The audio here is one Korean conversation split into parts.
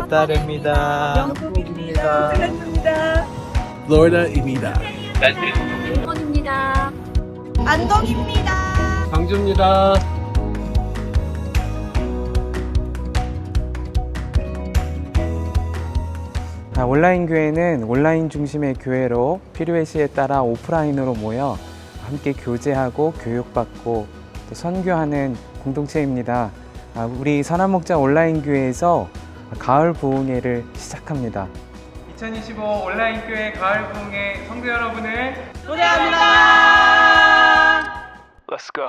나타르입니다. 영국입니다. 고생하셨습니다. 플로리다입니다. 원입니다. 안동입니다. 광주입니다. 온라인 교회는 온라인 중심의 교회로 필요의 시에 따라 오프라인으로 모여 함께 교제하고 교육받고 또 선교하는 공동체입니다. 우리 선한목자 온라인 교회에서 가을 부흥회를 시작합니다. 2025 온라인 교회 가을 부흥회 성도 여러분을 초대합니다. Let's go.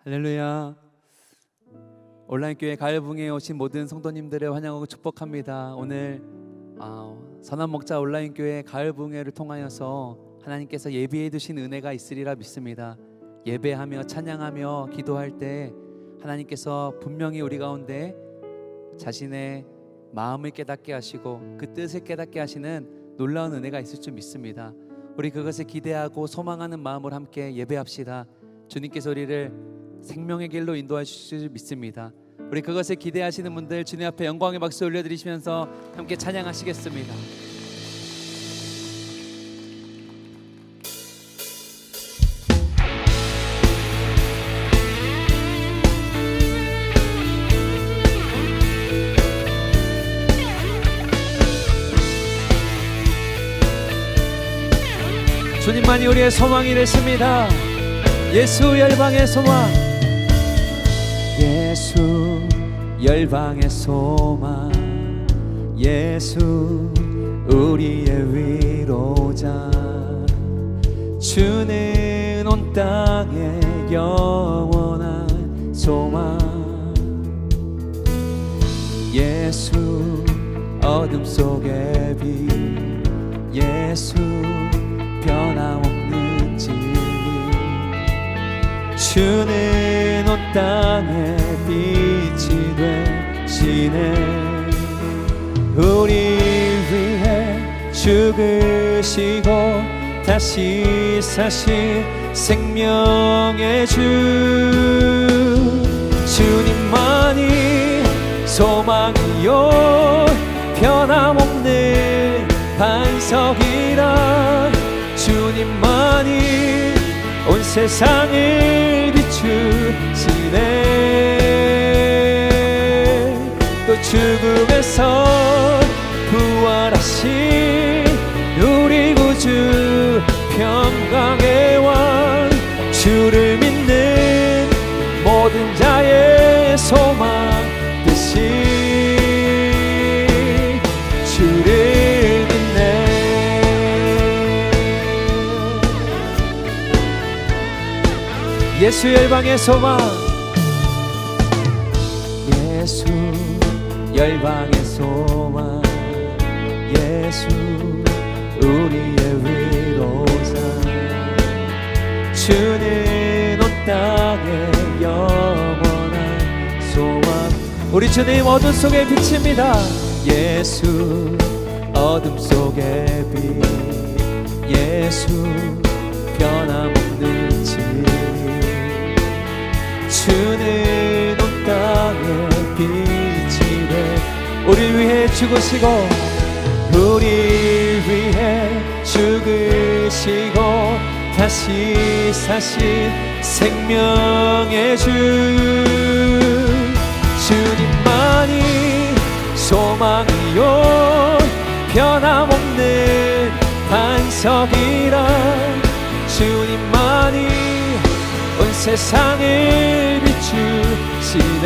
할렐루야. 온라인 교회 가을 부흥회에 오신 모든 성도님들을 환영하고 축복합니다. 오늘 선한목자 온라인 교회 가을 부흥회를 통하여서 하나님께서 예비해 두신 은혜가 있으리라 믿습니다. 예배하며 찬양하며 기도할 때 하나님께서 분명히 우리 가운데 자신의 마음을 깨닫게 하시고 그 뜻을 깨닫게 하시는 놀라운 은혜가 있을 줄 믿습니다. 우리 그것을 기대하고 소망하는 마음으로 함께 예배합시다. 주님께서 우리를 생명의 길로 인도하실 줄 믿습니다. 우리 그것을 기대하시는 분들 주님 앞에 영광의 박수 올려드리시면서 함께 찬양하시겠습니다. 주님만이 우리의 소망이 되십니다. 예수 열방의 소망, 예수 열방의 소망, 예수 우리의 위로자, 주는 온 땅의 영원한 소망, 예수 어둠 속의 빛, 예수 변함없는 진리, 주는 온 땅의 빛이 되시네. 우리 위해 죽으시고 다시 사신 생명의 주, 주님만이 소망이요 변함없는 반석이라. 주님만이 온 세상을 비추시네. 또 죽음에서 부활하신 우리 구주 평강의 왕, 주를 믿는 모든 자의 소망 되신 주를 믿네. 예수 열방의 소망, 예수 열방의 소망, 예수 우리의 위로자, 주는 온 땅의 영원한 소망. 우리 주님 어둠 속의 빛입니다. 예수 어둠 속의 빛, 예수 변함없는 진리, 주는 온 땅의 빛이 돼 우리 위해 죽으시고 우리 위해 죽으시고 다시 사신 생명의 주, 주님만이 소망이요 변함없는 반석이라. 주님만이 온 세상을 비추시네.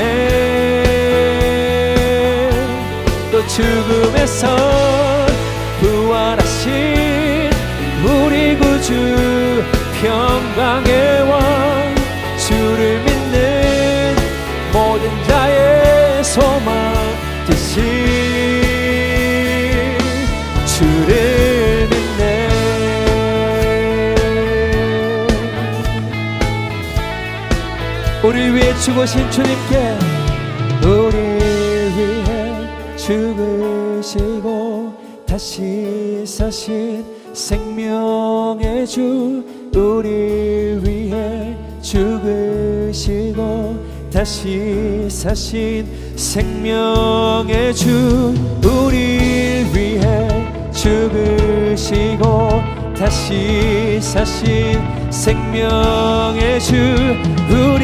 또 죽음에서 부활하신 우리 구주 평강의 왕, 주를 믿는 모든 자의 소망 되신 주를 믿네. 우리 위해 죽으신 주님께, 우리 위해 죽으시고 다시 사신 생명의 주, 우리 위해 죽으시고 다시 사신 생명의 주, 우리 위해 죽으시고 다시 사신 생명의 주, 우리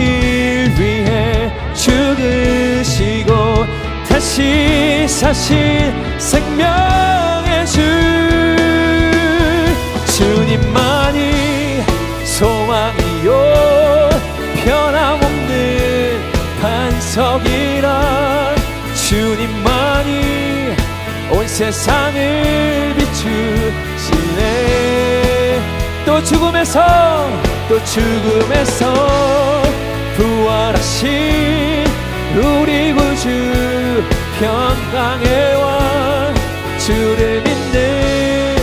위해 죽으시고 다시 사신 생명의 주. 주님만이 소망이요 변함없는 반석이라. 주님만이 온 세상을 비추시네. 또 죽음에서 부활하신 우리 구주 평강의 왕, 주를 믿는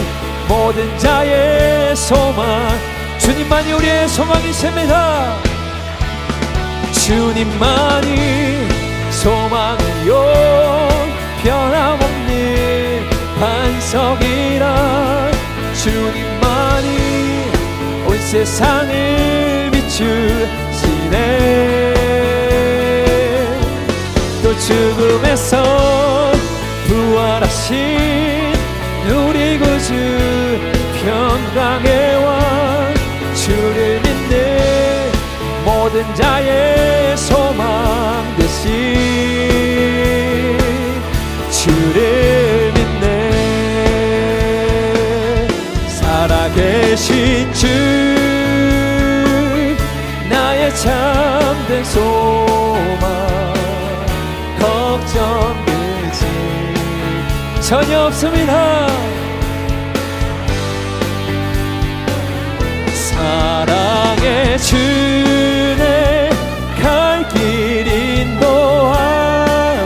모든 자의 소망. 주님만이 우리의 소망이십니다. 주님만이 소망이요 변함없는 반석이라. 주님만이 온 세상을 비추시네. 또 죽음에서 부활하신 우리 구주 평강의 왕, 주를 믿는 모든 자의 소망 되신 주를 믿네. 살아계신 주, 나의 참된 소망, 걱정 되지 전혀 없습니다. 사랑의 주내 갈 길 인도하니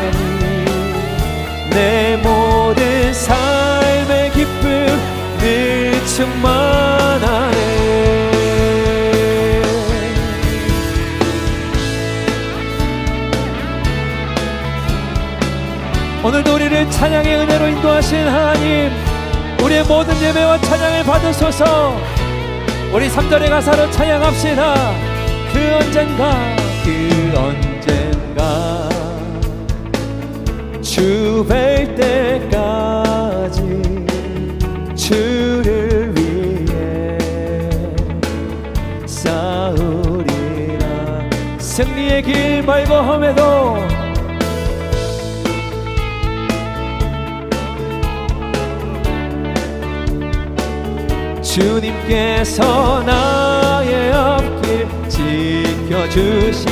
내 모든 삶의 기쁨 늘 충만하네. 오늘도 우리를 찬양의 은혜로 인도하신 하나님, 우리의 모든 예배와 찬양을 받으소서. 우리 3절의 가사로 찬양합시다. 그 언젠가 주 뵐 때까지 주를 위해 싸우리라. 승리의 길 멀고험에도 주님께서 나의 앞길 지켜주시.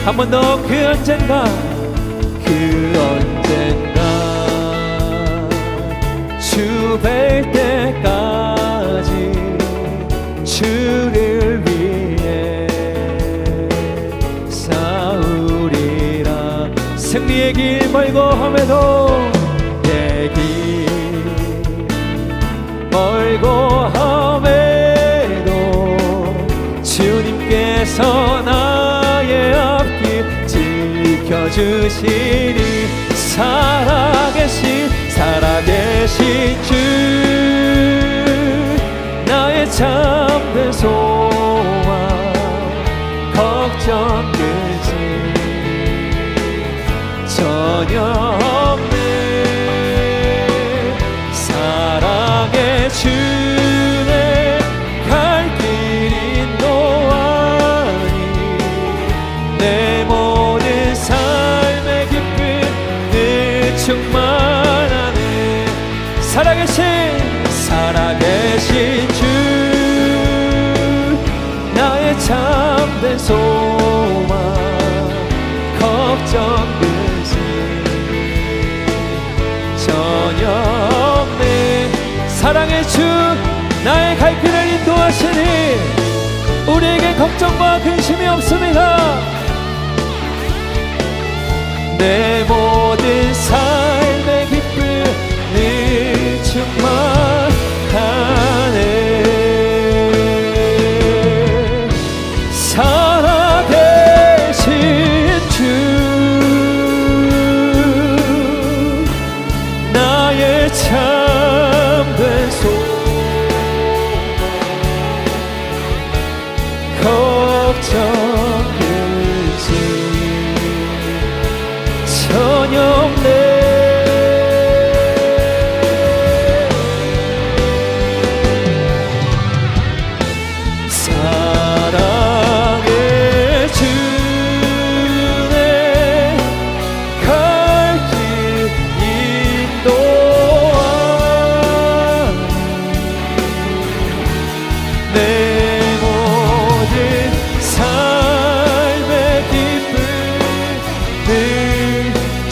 한 번 더. 그 언젠가 주 뵐 때까지 주를 위해 싸우리라. 승리의 길 멀고험에도 내 길 멀고험에도 주님께서 나의 앞길 지켜주시니. 살아계신 주, 나의 참된 소망, 걱정 되지 전혀 없네. 사랑의 주내 갈 길 인도하니 내 모든 삶의 기쁨 늘 충만하네. 살아계신 주, 나의 참된 소망, 걱정 되지 전혀 없네. 사랑의 주, 나의 갈 길을 인도하시니 우리에게 걱정과 근심이 없습니다. 내 모든 삶의 기쁨 늘 충만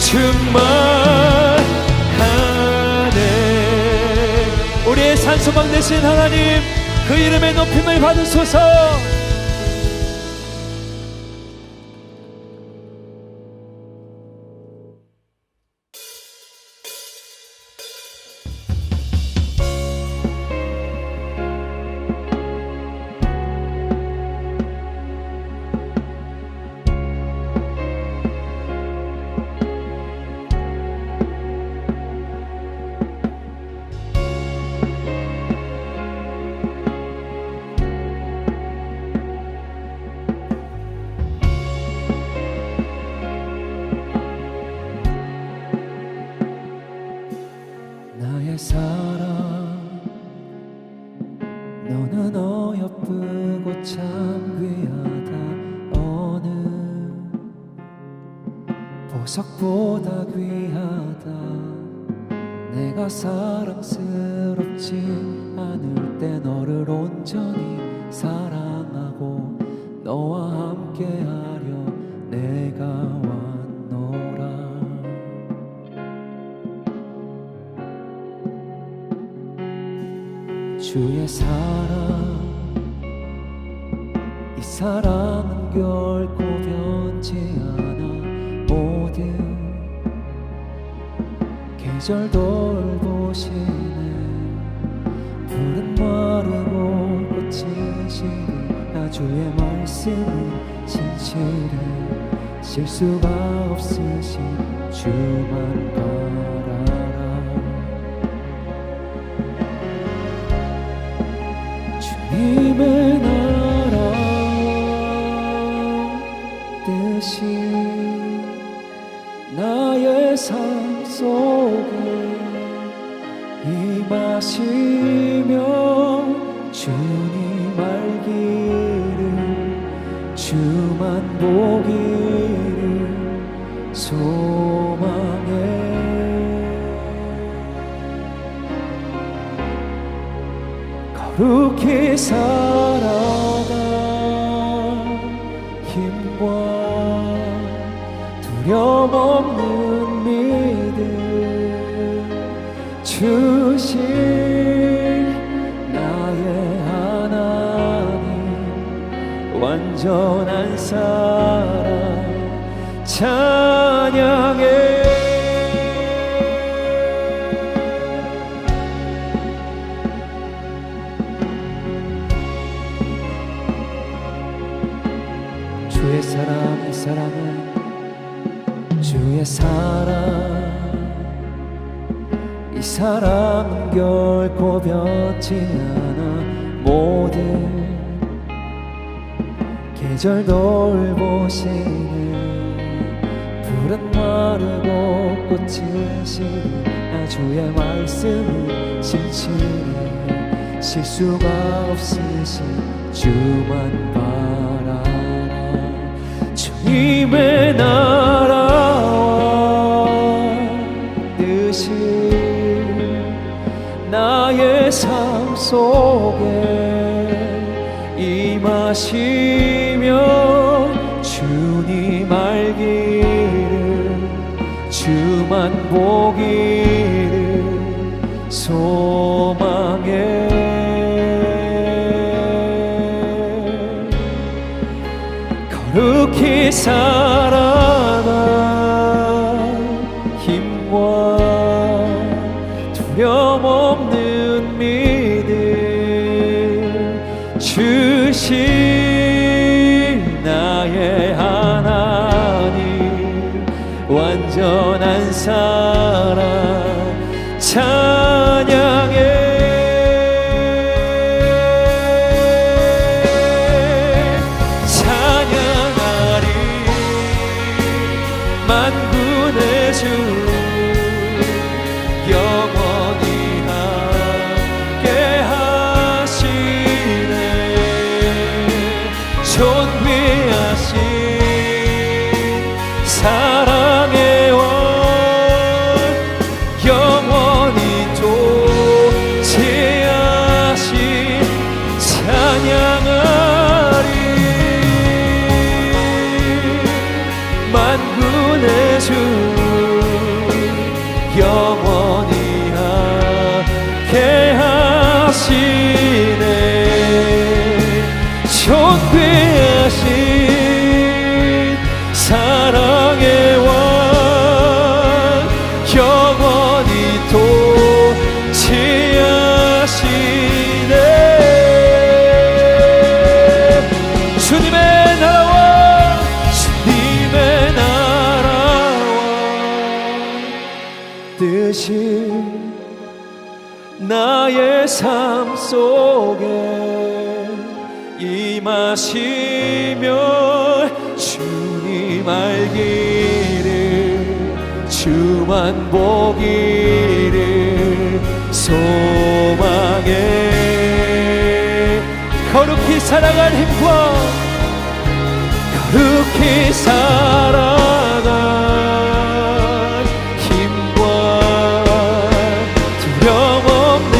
충만하네. 우리의 산소망 되신 하나님, 그 이름의 높임을 받으소서. 나의 사랑, 너는 어여쁘고 참 귀하다. 어느 보석보다 귀하다. 내가 사랑스럽지 않을 때 너를 온전히 사랑하고 너와 함께하려 내가 왔노라. 주의 사랑, 이 사랑은 결코 변치 않아. 모든 계절 돌보시네. 푸른 마르고 꽃이 지는 주의 말씀은 진실해. 실수가 없으신 주만 바라라. 주님의 나라 뜻이 나의 삶 속에 임하시며 주님 알기를 주만 보기를 소망해. 거룩히 살아가 힘과 두려움 없는 믿음 주신 나의 하나님, 완전한 사랑 찬양해. 주의 사랑, 이 사랑은 주의 사랑, 이 사랑은 결코 변치 않아. 모든 계절 돌보시는 푸른 마르고 꽃이 시는 주의 말씀은 진실해. 실수가 없으신 주만 바라라. 주님의 나라와 뜻이 나의 삶 속에 임하시며 주님 알기를 주만 보기를 소망해. 거룩히 살아가 힘과 두려움 없는 믿음 주신 나의 하나님, 완전한 사랑 찬양해. 만군의 주 영원히 함께 하시네. 존귀하신 사랑의 원 영원히 통치하신 찬양하리. 만군의 주 뜻이 나의 삶 속에 임하시며 주님 알기를 주만 보기를 소망해 거룩히 살아갈 힘과 거룩히 살아갈 힘과 두려움없는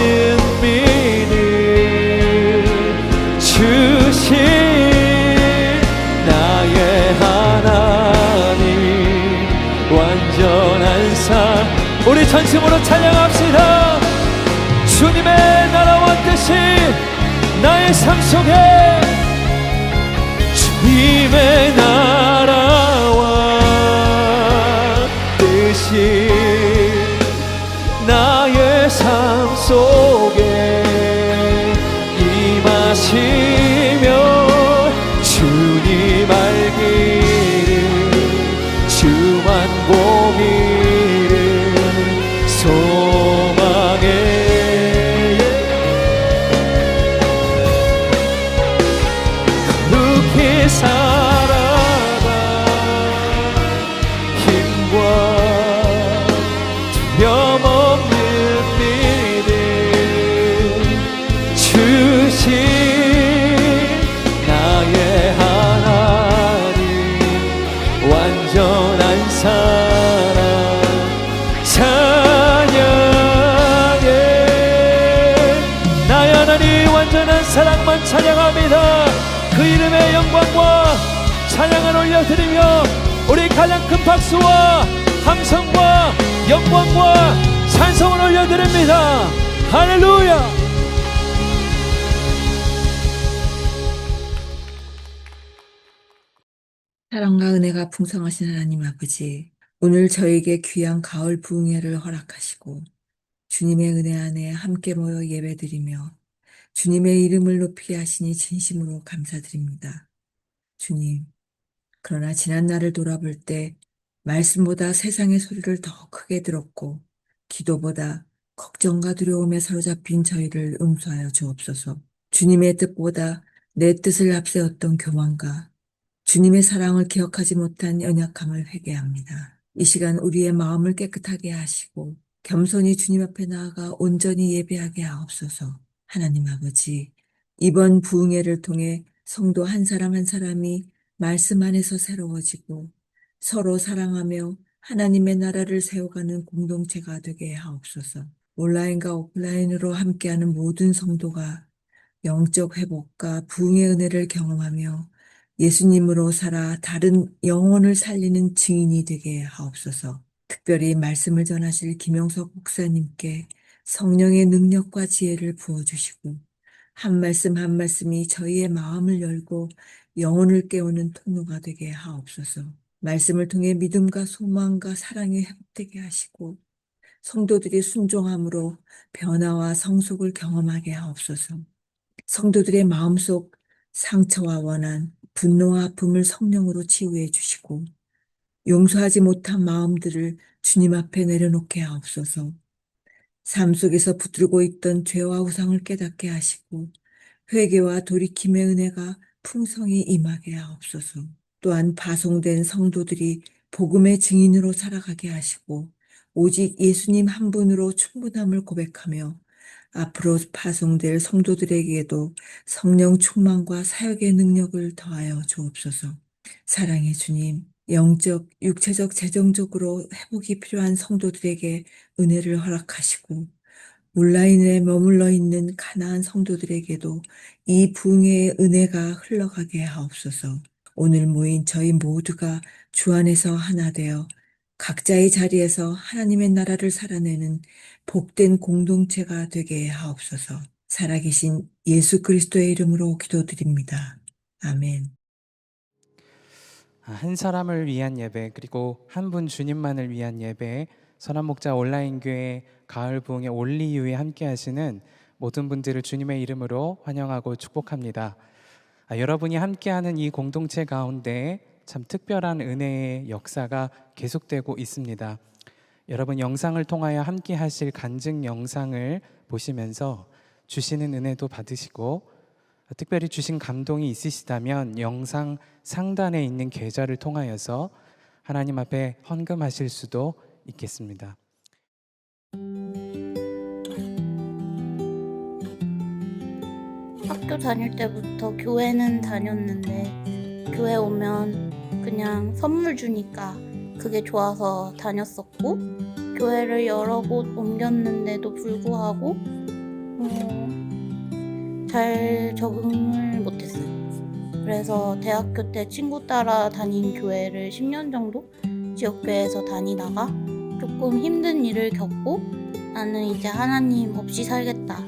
믿음 주신 나의 하나님 완전한 삶 우리 전심으로 찬양합시다. 주님의 나라와 뜻이 나의 삶 속에 주님의 나라와 뜻이 나의 삶 속에 임하시며 주님 알기를 주만 보기를 소망해 거룩히 살아가 힘과 두려움없는 믿음 주신 나의 하나님 완전한 사랑 찬양해 나의 하나님 완전한 사랑만 찬양합니다. 그 이름의 영광과 찬양을 올려드리며 우리 가장 큰 박수와 함성과 영광과 찬송을 올려드립니다. 할렐루야. 사랑과 은혜가 풍성하신 하나님 아버지, 오늘 저에게 귀한 가을 부흥회를 허락하시고 주님의 은혜 안에 함께 모여 예배드리며 주님의 이름을 높이게 하시니 진심으로 감사드립니다. 주님, 그러나 지난 날을 돌아볼 때 말씀보다 세상의 소리를 더 크게 들었고 기도보다 걱정과 두려움에 사로잡힌 저희를 용서하여 주옵소서. 주님의 뜻보다 내 뜻을 앞세웠던 교만과 주님의 사랑을 기억하지 못한 연약함을 회개합니다. 이 시간 우리의 마음을 깨끗하게 하시고 겸손히 주님 앞에 나아가 온전히 예배하게 하옵소서. 하나님 아버지, 이번 부흥회를 통해 성도 한 사람 한 사람이 말씀 안에서 새로워지고 서로 사랑하며 하나님의 나라를 세워가는 공동체가 되게 하옵소서. 온라인과 오프라인으로 함께하는 모든 성도가 영적 회복과 부흥의 은혜를 경험하며 예수님으로 살아 다른 영혼을 살리는 증인이 되게 하옵소서. 특별히 말씀을 전하실 김영석 목사님께 성령의 능력과 지혜를 부어주시고 한 말씀 한 말씀이 저희의 마음을 열고 영혼을 깨우는 통로가 되게 하옵소서. 말씀을 통해 믿음과 소망과 사랑이 회복되게 하시고 성도들이 순종함으로 변화와 성숙을 경험하게 하옵소서. 성도들의 마음속 상처와 원한, 분노와 아픔을 성령으로 치유해 주시고 용서하지 못한 마음들을 주님 앞에 내려놓게 하옵소서. 삶 속에서 붙들고 있던 죄와 우상을 깨닫게 하시고 회개와 돌이킴의 은혜가 풍성히 임하게 하옵소서. 또한 파송된 성도들이 복음의 증인으로 살아가게 하시고 오직 예수님 한 분으로 충분함을 고백하며 앞으로 파송될 성도들에게도 성령 충만과 사역의 능력을 더하여 주옵소서. 사랑의 주님, 영적, 육체적, 재정적으로 회복이 필요한 성도들에게 은혜를 허락하시고 온라인에 머물러 있는 가나안 성도들에게도 이 부흥의 은혜가 흘러가게 하옵소서. 오늘 모인 저희 모두가 주 안에서 하나 되어 각자의 자리에서 하나님의 나라를 살아내는 복된 공동체가 되게 하옵소서. 살아계신 예수 그리스도의 이름으로 기도드립니다. 아멘. 한 사람을 위한 예배, 그리고 한 분 주님만을 위한 예배, 선한목자 온라인교회 가을 부흥의 올리 이후에 함께 하시는 모든 분들을 주님의 이름으로 환영하고 축복합니다. 여러분이 함께하는 이 공동체 가운데 참 특별한 은혜의 역사가 계속되고 있습니다. 여러분 영상을 통하여 함께 하실 간증 영상을 보시면서 주시는 은혜도 받으시고 특별히 주신 감동이 있으시다면 영상 상단에 있는 계좌를 통하여서 하나님 앞에 헌금하실 수도 있겠습니다. 학교 다닐 때부터 교회는 다녔는데 교회 오면 그냥 선물 주니까 그게 좋아서 다녔었고, 교회를 여러 곳 옮겼는데도 불구하고 잘 적응을 못했어요. 그래서 대학교 때 친구 따라 다닌 교회를 10년 정도 지역교회에서 다니다가 조금 힘든 일을 겪고 나는 이제 하나님 없이 살겠다,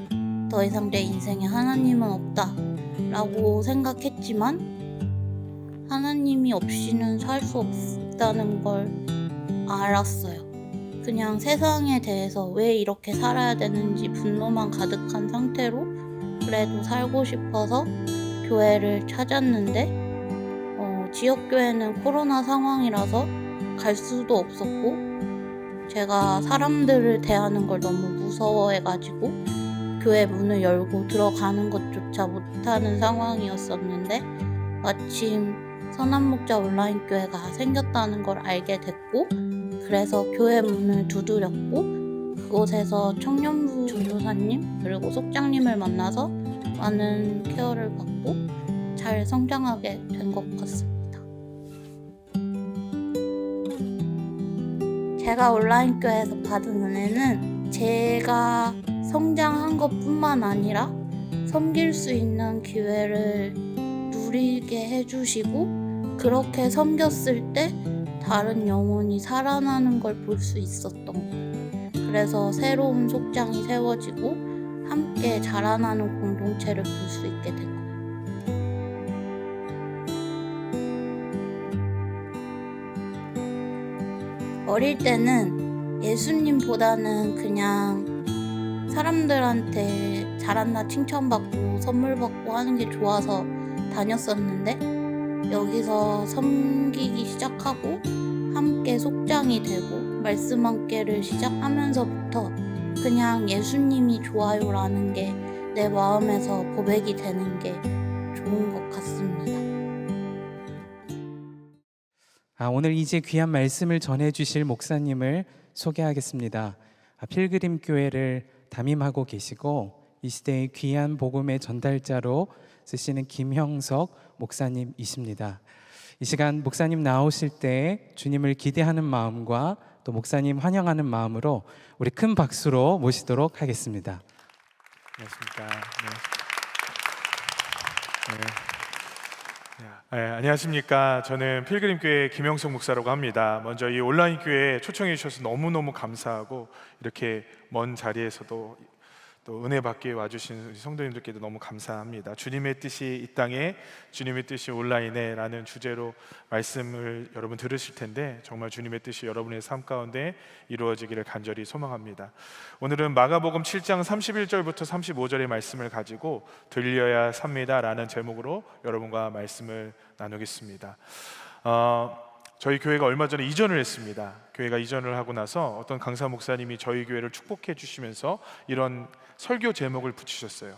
더 이상 내 인생에 하나님은 없다 라고 생각했지만 하나님이 없이는 살 수 없다는 걸 알았어요. 그냥 세상에 대해서 왜 이렇게 살아야 되는지 분노만 가득한 상태로 그래도 살고 싶어서 교회를 찾았는데 지역교회는 코로나 상황이라서 갈 수도 없었고, 제가 사람들을 대하는 걸 너무 무서워해가지고 교회 문을 열고 들어가는 것조차 못하는 상황이었었는데, 마침 선한목자 온라인 교회가 생겼다는 걸 알게 됐고, 그래서 교회 문을 두드렸고 그곳에서 청년부 전도사님 그리고 속장님을 만나서 많은 케어를 받고 잘 성장하게 된 것 같습니다. 제가 온라인 교회에서 받은 은혜는 제가 성장한 것뿐만 아니라 섬길 수 있는 기회를 누리게 해주시고, 그렇게 섬겼을 때 다른 영혼이 살아나는 걸 볼 수 있었던 거예요. 그래서 새로운 속장이 세워지고 함께 자라나는 공동체를 볼 수 있게 된 거예요. 어릴 때는 예수님보다는 그냥 사람들한테 잘한다 칭찬받고 선물 받고 하는 게 좋아서 다녔었는데, 여기서 섬기기 시작하고 함께 속장이 되고 말씀 함께를 시작하면서부터 그냥 예수님이 좋아요라는 게 내 마음에서 고백이 되는 게 좋은 것 같습니다. 오늘 이제 귀한 말씀을 전해주실 목사님을 소개하겠습니다. 필그림 교회를 담임하고 계시고 이 시대의 귀한 복음의 전달자로 쓰시는 김형석 목사님이십니다. 이 시간 목사님 나오실 때 주님을 기대하는 마음과 또 목사님 환영하는 마음으로 우리 큰 박수로 모시도록 하겠습니다. 안녕하십니까. 안녕하십니까. 저는 필그림교회 김영석 목사라고 합니다. 먼저 이 온라인 교회에 초청해 주셔서 너무너무 감사하고, 이렇게 먼 자리에서도 또 은혜 받게 와주신 성도님들께도 너무 감사합니다. 주님의 뜻이 이 땅에, 주님의 뜻이 온라인에 라는 주제로 말씀을 여러분 들으실 텐데, 정말 주님의 뜻이 여러분의 삶 가운데 이루어지기를 간절히 소망합니다. 오늘은 마가복음 7장 31절부터 35절의 말씀을 가지고 들려야 삽니다 라는 제목으로 여러분과 말씀을 나누겠습니다. 저희 교회가 얼마 전에 이전을 했습니다. 교회가 이전을 하고 나서 어떤 강사 목사님이 저희 교회를 축복해 주시면서 이런 설교 제목을 붙이셨어요.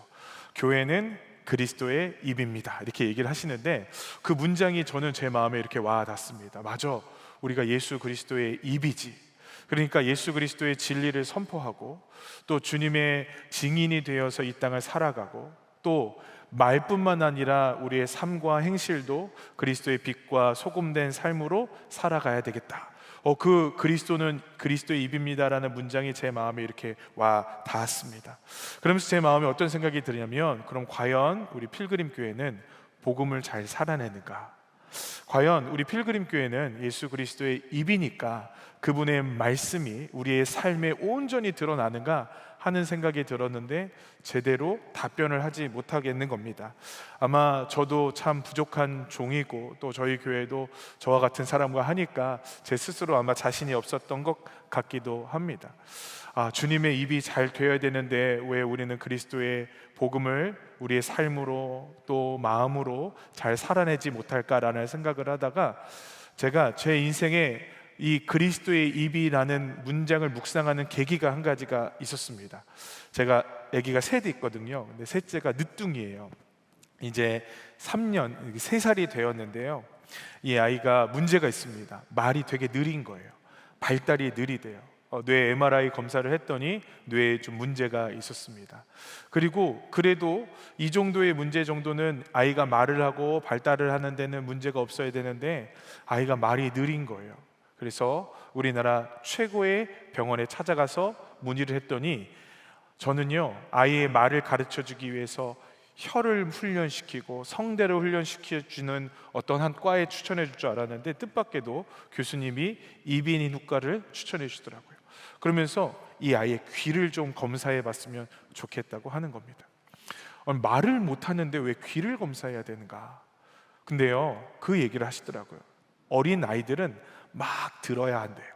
교회는 그리스도의 입입니다. 이렇게 얘기를 하시는데, 그 문장이 저는 제 마음에 이렇게 와 닿습니다. 맞아, 우리가 예수 그리스도의 입이지. 그러니까 예수 그리스도의 진리를 선포하고 또 주님의 증인이 되어서 이 땅을 살아가고, 또 말뿐만 아니라 우리의 삶과 행실도 그리스도의 빛과 소금된 삶으로 살아가야 되겠다. 그 그리스도는 그리스도의 입입니다라는 문장이 제 마음에 이렇게 와 닿았습니다. 그러면서 제 마음에 어떤 생각이 드냐면, 그럼 과연 우리 필그림 교회는 복음을 잘 살아내는가? 과연 우리 필그림 교회는 예수 그리스도의 입이니까 그분의 말씀이 우리의 삶에 온전히 드러나는가 하는 생각이 들었는데, 제대로 답변을 하지 못하겠는 겁니다. 아마 저도 참 부족한 종이고, 또 저희 교회도 저와 같은 사람과 하니까 제 스스로 아마 자신이 없었던 것 같기도 합니다. 주님의 입이 잘 되어야 되는데 왜 우리는 그리스도의 복음을 우리의 삶으로 또 마음으로 잘 살아내지 못할까라는 생각을 하다가, 제가 제 인생에 이 그리스도의 입이라는 문장을 묵상하는 계기가 한 가지가 있었습니다. 제가 아기가 셋 있거든요. 근데 셋째가 늦둥이에요. 이제 3년, 3살이 되었는데요. 이 아이가 문제가 있습니다. 말이 되게 느린 거예요. 발달이 느리대요. 뇌 MRI 검사를 했더니 뇌에 좀 문제가 있었습니다. 그리고 그래도 이 정도의 문제 정도는 아이가 말을 하고 발달을 하는 데는 문제가 없어야 되는데 아이가 말이 느린 거예요. 그래서 우리나라 최고의 병원에 찾아가서 문의를 했더니 저는요, 아이의 말을 가르쳐 주기 위해서 혀를 훈련시키고 성대를 훈련시켜주는 어떤 한 과에 추천해 줄 줄 알았는데 뜻밖에도 교수님이 이비인후과를 추천해 주더라고요. 그러면서 이 아이의 귀를 좀 검사해 봤으면 좋겠다고 하는 겁니다. 말을 못하는데 왜 귀를 검사해야 되는가? 근데요, 그 얘기를 하시더라고요. 어린 아이들은 막 들어야 한대요.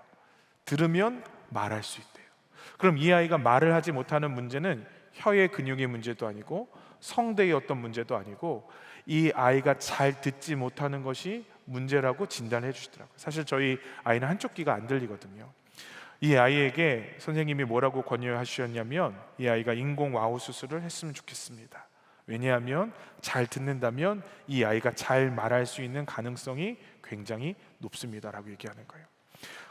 들으면 말할 수 있대요. 그럼 이 아이가 말을 하지 못하는 문제는 혀의 근육의 문제도 아니고 성대의 어떤 문제도 아니고 이 아이가 잘 듣지 못하는 것이 문제라고 진단해 주시더라고요. 사실 저희 아이는 한쪽 귀가 안 들리거든요. 이 아이에게 선생님이 뭐라고 권유하셨냐면 이 아이가 인공 와우 수술을 했으면 좋겠습니다. 왜냐하면 잘 듣는다면 이 아이가 잘 말할 수 있는 가능성이 굉장히 높습니다라고 얘기하는 거예요.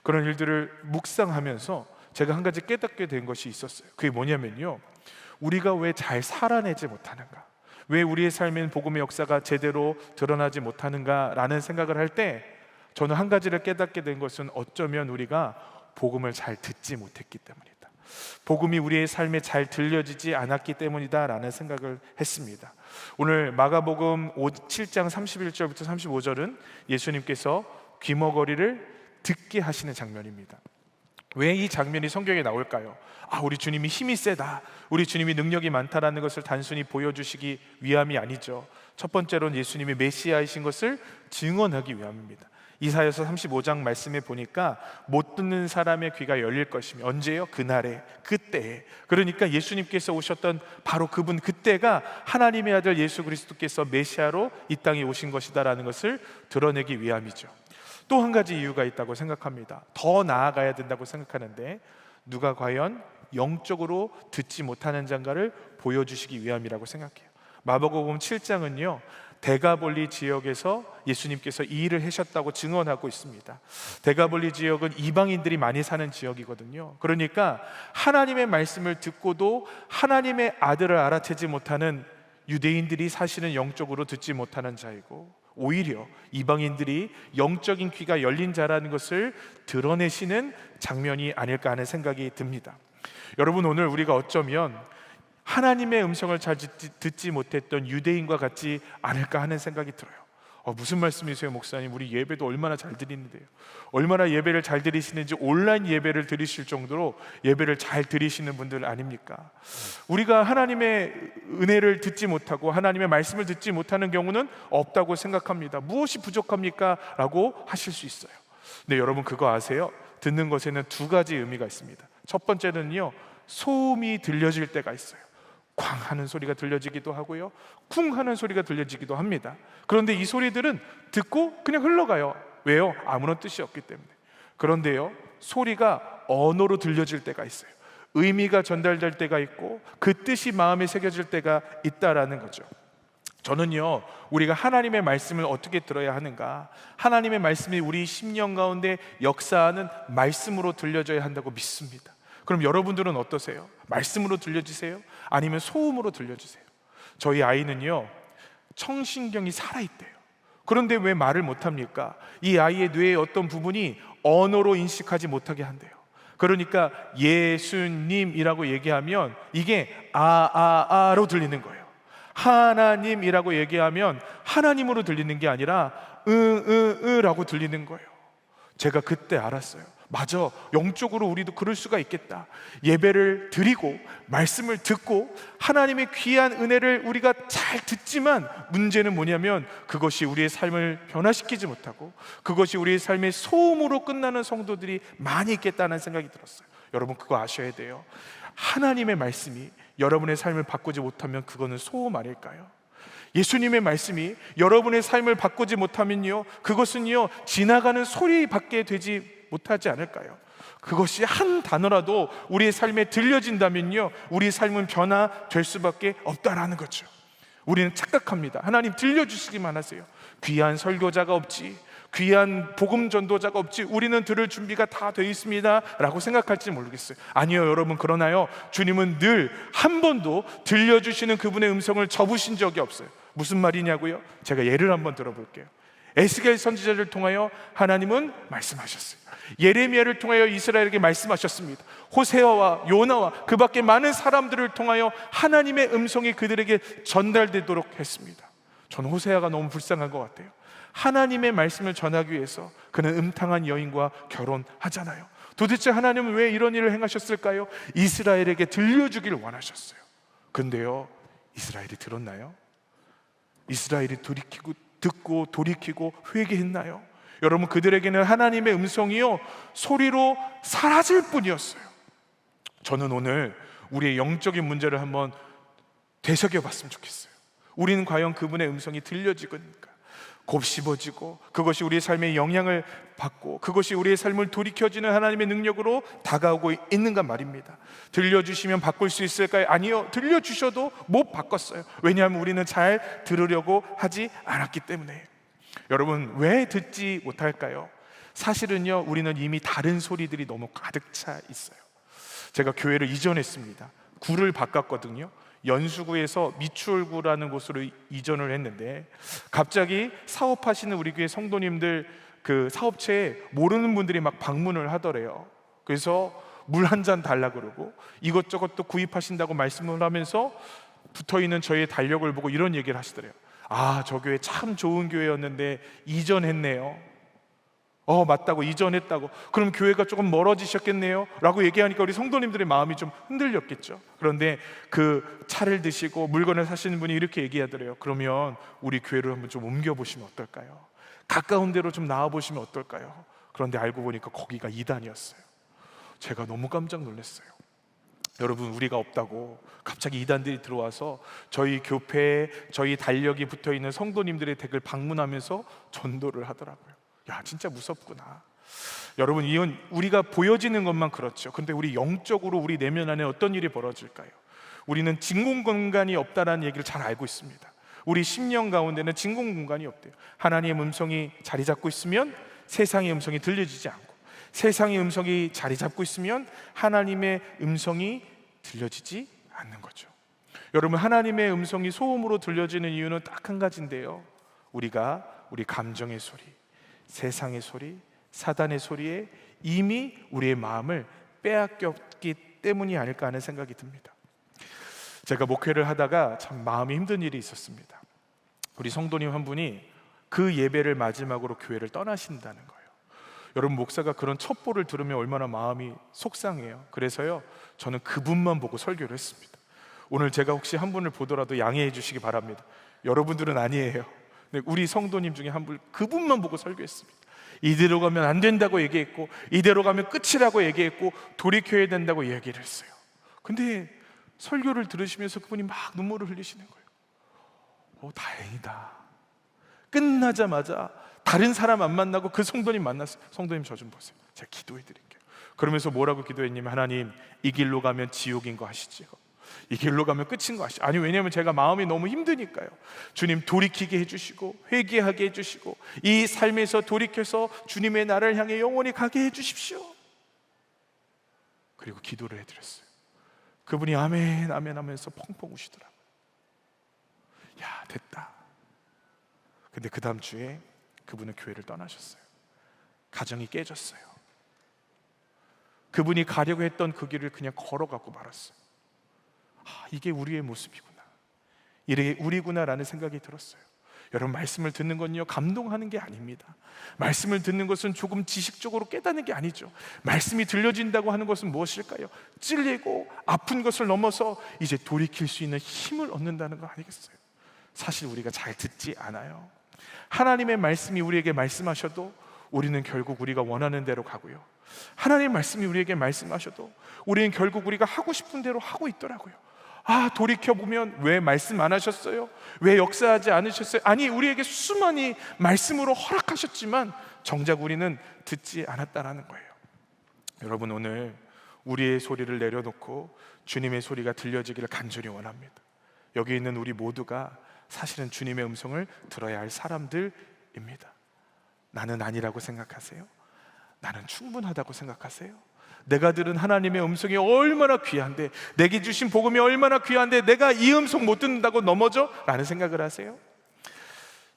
그런 일들을 묵상하면서 제가 한 가지 깨닫게 된 것이 있었어요. 그게 뭐냐면요, 우리가 왜 잘 살아내지 못하는가, 왜 우리의 삶엔 복음의 역사가 제대로 드러나지 못하는가라는 생각을 할 때 저는 한 가지를 깨닫게 된 것은 어쩌면 우리가 복음을 잘 듣지 못했기 때문이다. 복음이 우리의 삶에 잘 들려지지 않았기 때문이다라는 생각을 했습니다. 오늘 마가복음 7장 31절부터 35절은 예수님께서 귀머거리를 듣게 하시는 장면입니다. 왜 이 장면이 성경에 나올까요? 우리 주님이 힘이 세다, 우리 주님이 능력이 많다라는 것을 단순히 보여주시기 위함이 아니죠. 첫 번째로는 예수님이 메시아이신 것을 증언하기 위함입니다. 이사야서 35장 말씀에 보니까 못 듣는 사람의 귀가 열릴 것이며, 언제요? 그날에, 그때에. 그러니까 예수님께서 오셨던 바로 그분, 그때가 하나님의 아들 예수 그리스도께서 메시아로 이 땅에 오신 것이다라는 것을 드러내기 위함이죠. 또 한 가지 이유가 있다고 생각합니다. 더 나아가야 된다고 생각하는데, 누가 과연 영적으로 듣지 못하는 자인가를 보여주시기 위함이라고 생각해요. 마가복음 7장은요 데가볼리 지역에서 예수님께서 이 일을 하셨다고 증언하고 있습니다. 데가볼리 지역은 이방인들이 많이 사는 지역이거든요. 그러니까 하나님의 말씀을 듣고도 하나님의 아들을 알아채지 못하는 유대인들이 사실은 영적으로 듣지 못하는 자이고, 오히려 이방인들이 영적인 귀가 열린 자라는 것을 드러내시는 장면이 아닐까 하는 생각이 듭니다. 여러분, 오늘 우리가 어쩌면 하나님의 음성을 잘 듣지 못했던 유대인과 같지 않을까 하는 생각이 들어요. 무슨 말씀이세요, 목사님? 우리 예배도 얼마나 잘 드리는데요. 얼마나 예배를 잘 드리시는지 온라인 예배를 드리실 정도로 예배를 잘 드리시는 분들 아닙니까? 우리가 하나님의 은혜를 듣지 못하고 하나님의 말씀을 듣지 못하는 경우는 없다고 생각합니다. 무엇이 부족합니까? 라고 하실 수 있어요. 근데 여러분, 그거 아세요? 듣는 것에는 두 가지 의미가 있습니다. 첫 번째는요, 소음이 들려질 때가 있어요. 쾅 하는 소리가 들려지기도 하고요, 쿵 하는 소리가 들려지기도 합니다. 그런데 이 소리들은 듣고 그냥 흘러가요. 왜요? 아무런 뜻이 없기 때문에. 그런데요, 소리가 언어로 들려질 때가 있어요. 의미가 전달될 때가 있고 그 뜻이 마음에 새겨질 때가 있다라는 거죠. 저는요, 우리가 하나님의 말씀을 어떻게 들어야 하는가, 하나님의 말씀이 우리 심령 가운데 역사하는 말씀으로 들려져야 한다고 믿습니다. 그럼 여러분들은 어떠세요? 말씀으로 들려주세요? 아니면 소음으로 들려주세요? 저희 아이는요, 청신경이 살아있대요. 그런데 왜 말을 못합니까? 이 아이의 뇌의 어떤 부분이 언어로 인식하지 못하게 한대요. 그러니까 예수님이라고 얘기하면 이게 아로 들리는 거예요. 하나님이라고 얘기하면 하나님으로 들리는 게 아니라 라고 들리는 거예요. 제가 그때 알았어요. 맞아, 영적으로 우리도 그럴 수가 있겠다. 예배를 드리고 말씀을 듣고 하나님의 귀한 은혜를 우리가 잘 듣지만 문제는 뭐냐면 그것이 우리의 삶을 변화시키지 못하고 그것이 우리의 삶의 소음으로 끝나는 성도들이 많이 있겠다는 생각이 들었어요. 여러분, 그거 아셔야 돼요. 하나님의 말씀이 여러분의 삶을 바꾸지 못하면 그거는 소음 아닐까요? 예수님의 말씀이 여러분의 삶을 바꾸지 못하면요, 그것은요 지나가는 소리밖에 되지 못하지 않을까요? 그것이 한 단어라도 우리의 삶에 들려진다면요, 우리의 삶은 변화될 수밖에 없다라는 거죠. 우리는 착각합니다. 하나님 들려주시기만 하세요. 귀한 설교자가 없지, 귀한 복음 전도자가 없지, 우리는 들을 준비가 다 되어 있습니다 라고 생각할지 모르겠어요. 아니요 여러분, 그러나요, 주님은 늘 한 번도 들려주시는 그분의 음성을 접으신 적이 없어요. 무슨 말이냐고요? 제가 예를 한번 들어볼게요. 에스겔 선지자를 통하여 하나님은 말씀하셨어요. 예레미야를 통하여 이스라엘에게 말씀하셨습니다. 호세아와 요나와 그 밖에 많은 사람들을 통하여 하나님의 음성이 그들에게 전달되도록 했습니다. 저는 호세아가 너무 불쌍한 것 같아요. 하나님의 말씀을 전하기 위해서 그는 음탕한 여인과 결혼하잖아요. 도대체 하나님은 왜 이런 일을 행하셨을까요? 이스라엘에게 들려주길 원하셨어요. 근데요, 이스라엘이 들었나요? 이스라엘이 듣고 돌이키고 회개했나요? 여러분, 그들에게는 하나님의 음성이요, 소리로 사라질 뿐이었어요. 저는 오늘 우리의 영적인 문제를 한번 되새겨 봤으면 좋겠어요. 우리는 과연 그분의 음성이 들려지니까 곱씹어지고 그것이 우리의 삶에 영향을 받고 그것이 우리의 삶을 돌이켜주는 하나님의 능력으로 다가오고 있는가 말입니다. 들려주시면 바꿀 수 있을까요? 아니요, 들려주셔도 못 바꿨어요. 왜냐하면 우리는 잘 들으려고 하지 않았기 때문에. 여러분, 왜 듣지 못할까요? 사실은요, 우리는 이미 다른 소리들이 너무 가득 차 있어요. 제가 교회를 이전했습니다. 구를 바꿨거든요. 연수구에서 미추홀구라는 곳으로 이전을 했는데, 갑자기 사업하시는 우리 교회 성도님들 그 사업체에 모르는 분들이 막 방문을 하더래요. 그래서 물 한 잔 달라 그러고 이것저것 또 구입하신다고 말씀을 하면서 붙어있는 저희의 달력을 보고 이런 얘기를 하시더래요. 아, 저 교회 참 좋은 교회였는데 이전했네요. 맞다고, 이전했다고. 그럼 교회가 조금 멀어지셨겠네요 라고 얘기하니까 우리 성도님들의 마음이 좀 흔들렸겠죠. 그런데 그 차를 드시고 물건을 사시는 분이 이렇게 얘기하더래요. 그러면 우리 교회를 한번 좀 옮겨보시면 어떨까요? 가까운 데로 좀 나와보시면 어떨까요? 그런데 알고 보니까 거기가 이단이었어요. 제가 너무 깜짝 놀랐어요. 여러분, 우리가 없다고 갑자기 이단들이 들어와서 저희 교회에 저희 달력이 붙어있는 성도님들의 댁을 방문하면서 전도를 하더라고요. 야, 진짜 무섭구나. 여러분, 이건 우리가 보여지는 것만 그렇죠. 근데 우리 영적으로 우리 내면 안에 어떤 일이 벌어질까요? 우리는 진공 공간이 없다라는 얘기를 잘 알고 있습니다. 우리 심령 가운데는 진공 공간이 없대요. 하나님의 음성이 자리 잡고 있으면 세상의 음성이 들려지지 않고, 세상의 음성이 자리 잡고 있으면 하나님의 음성이 들려지지 않는 거죠. 여러분, 하나님의 음성이 소음으로 들려지는 이유는 딱 한 가지인데요, 우리가 우리 감정의 소리, 세상의 소리, 사단의 소리에 이미 우리의 마음을 빼앗겼기 때문이 아닐까 하는 생각이 듭니다. 제가 목회를 하다가 참 마음이 힘든 일이 있었습니다. 우리 성도님 한 분이 그 예배를 마지막으로 교회를 떠나신다는 거예요. 여러분, 목사가 그런 첩보를 들으면 얼마나 마음이 속상해요. 그래서요, 저는 그분만 보고 설교를 했습니다. 오늘 제가 혹시 한 분을 보더라도 양해해 주시기 바랍니다. 여러분들은 아니에요. 우리 성도님 중에 한 분, 그분만 보고 설교했습니다. 이대로 가면 안 된다고 얘기했고, 이대로 가면 끝이라고 얘기했고, 돌이켜야 된다고 얘기를 했어요. 근데 설교를 들으시면서 그분이 막 눈물을 흘리시는 거예요. 다행이다. 끝나자마자 다른 사람 안 만나고 그 성도님 만났어요. 성도님, 저 좀 보세요. 제가 기도해 드릴게요. 그러면서 뭐라고 기도했냐면, 하나님, 이 길로 가면 지옥인 거 아시죠? 이 길로 가면 끝인 거 아시죠? 아니, 왜냐하면 제가 마음이 너무 힘드니까요. 주님, 돌이키게 해주시고 회개하게 해주시고 이 삶에서 돌이켜서 주님의 나라를 향해 영원히 가게 해주십시오. 그리고 기도를 해드렸어요. 그분이 아멘 아멘 하면서 펑펑 우시더라고요. 야, 됐다. 근데 그 다음 주에 그분은 교회를 떠나셨어요. 가정이 깨졌어요. 그분이 가려고 했던 그 길을 그냥 걸어가고 말았어요. 이게 우리의 모습이구나, 이게 우리구나라는 생각이 들었어요. 여러분, 말씀을 듣는 건요, 감동하는 게 아닙니다. 말씀을 듣는 것은 조금 지식적으로 깨닫는 게 아니죠. 말씀이 들려진다고 하는 것은 무엇일까요? 찔리고 아픈 것을 넘어서 이제 돌이킬 수 있는 힘을 얻는다는 거 아니겠어요? 사실 우리가 잘 듣지 않아요. 하나님의 말씀이 우리에게 말씀하셔도 우리는 결국 우리가 원하는 대로 가고요, 하나님의 말씀이 우리에게 말씀하셔도 우리는 결국 우리가 하고 싶은 대로 하고 있더라고요. 돌이켜보면 왜 말씀 안 하셨어요? 왜 역사하지 않으셨어요? 아니, 우리에게 수많이 말씀으로 허락하셨지만 정작 우리는 듣지 않았다라는 거예요. 여러분, 오늘 우리의 소리를 내려놓고 주님의 소리가 들려지기를 간절히 원합니다. 여기 있는 우리 모두가 사실은 주님의 음성을 들어야 할 사람들입니다. 나는 아니라고 생각하세요? 나는 충분하다고 생각하세요? 내가 들은 하나님의 음성이 얼마나 귀한데, 내게 주신 복음이 얼마나 귀한데 내가 이 음성 못 듣는다고 넘어져? 라는 생각을 하세요?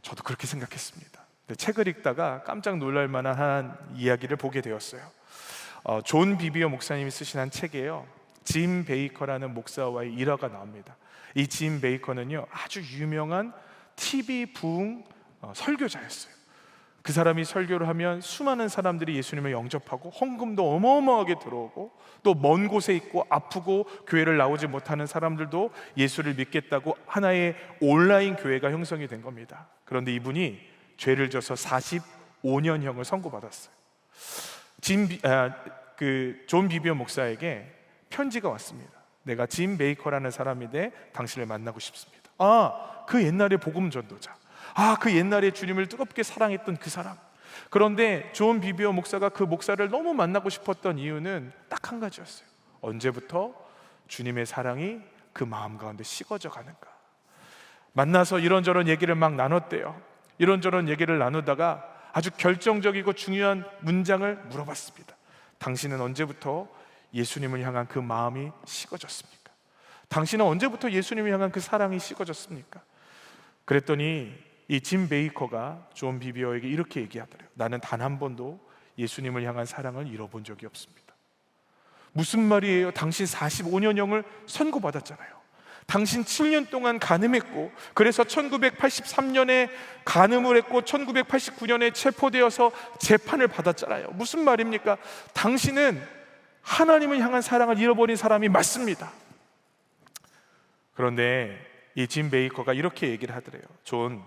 저도 그렇게 생각했습니다. 근데 책을 읽다가 깜짝 놀랄 만한 한 이야기를 보게 되었어요. 존 비비어 목사님이 쓰신 한 책이에요. 짐 베이커라는 목사와의 일화가 나옵니다. 이 짐 베이커는요, 아주 유명한 TV 부흥 설교자였어요. 그 사람이 설교를 하면 수많은 사람들이 예수님을 영접하고 헌금도 어마어마하게 들어오고, 또 먼 곳에 있고 아프고 교회를 나오지 못하는 사람들도 예수를 믿겠다고 하나의 온라인 교회가 형성이 된 겁니다. 그런데 이분이 죄를 져서 45년형을 선고받았어요. 존 비비어 목사에게 편지가 왔습니다. 내가 짐 베이커라는 사람인데 당신을 만나고 싶습니다. 그 옛날의 복음 전도자, 그 옛날에 주님을 뜨겁게 사랑했던 그 사람. 그런데 존 비비어 목사가 그 목사를 너무 만나고 싶었던 이유는 딱 한 가지였어요. 언제부터 주님의 사랑이 그 마음 가운데 식어져 가는가. 만나서 이런저런 얘기를 막 나눴대요. 이런저런 얘기를 나누다가 아주 결정적이고 중요한 문장을 물어봤습니다. 당신은 언제부터 예수님을 향한 그 마음이 식어졌습니까? 당신은 언제부터 예수님을 향한 그 사랑이 식어졌습니까? 그랬더니 이 짐 베이커가 존 비비어에게 이렇게 얘기하더래요. 나는 단 한 번도 예수님을 향한 사랑을 잃어본 적이 없습니다. 무슨 말이에요? 당신 45년형을 선고받았잖아요. 당신 7년 동안 간음했고, 그래서 1983년에 간음을 했고 1989년에 체포되어서 재판을 받았잖아요. 무슨 말입니까? 당신은 하나님을 향한 사랑을 잃어버린 사람이 맞습니다. 그런데 이 짐 베이커가 이렇게 얘기를 하더래요. 존,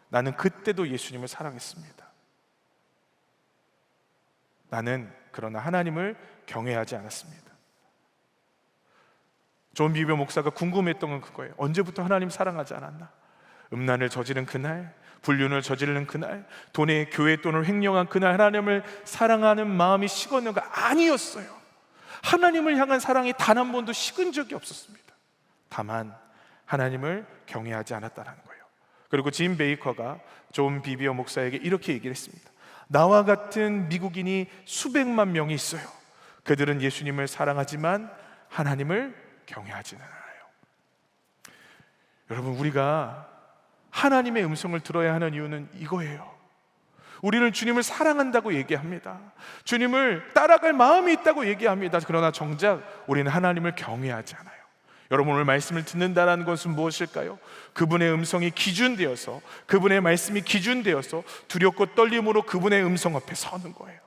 나는 그때도 예수님을 사랑했습니다. 나는 그러나 하나님을 경외하지 않았습니다. 존 비비어 목사가 궁금했던 건 그거예요. 언제부터 하나님 사랑하지 않았나? 음란을 저지른 그날, 불륜을 저지르는 그날, 교회 돈을 횡령한 그날 하나님을 사랑하는 마음이 식었는가? 아니었어요. 하나님을 향한 사랑이 단 한 번도 식은 적이 없었습니다. 다만 하나님을 경외하지 않았다는 거예요. 그리고 짐 베이커가 존 비비어 목사에게 이렇게 얘기를 했습니다. 나와 같은 미국인이 수백만 명이 있어요. 그들은 예수님을 사랑하지만 하나님을 경외하지는 않아요. 여러분, 우리가 하나님의 음성을 들어야 하는 이유는 이거예요. 우리는 주님을 사랑한다고 얘기합니다. 주님을 따라갈 마음이 있다고 얘기합니다. 그러나 정작 우리는 하나님을 경외하지 않아요. 여러분, 오늘 말씀을 듣는다는 것은 무엇일까요? 그분의 음성이 기준되어서, 그분의 말씀이 기준되어서 두렵고 떨림으로 그분의 음성 앞에 서는 거예요.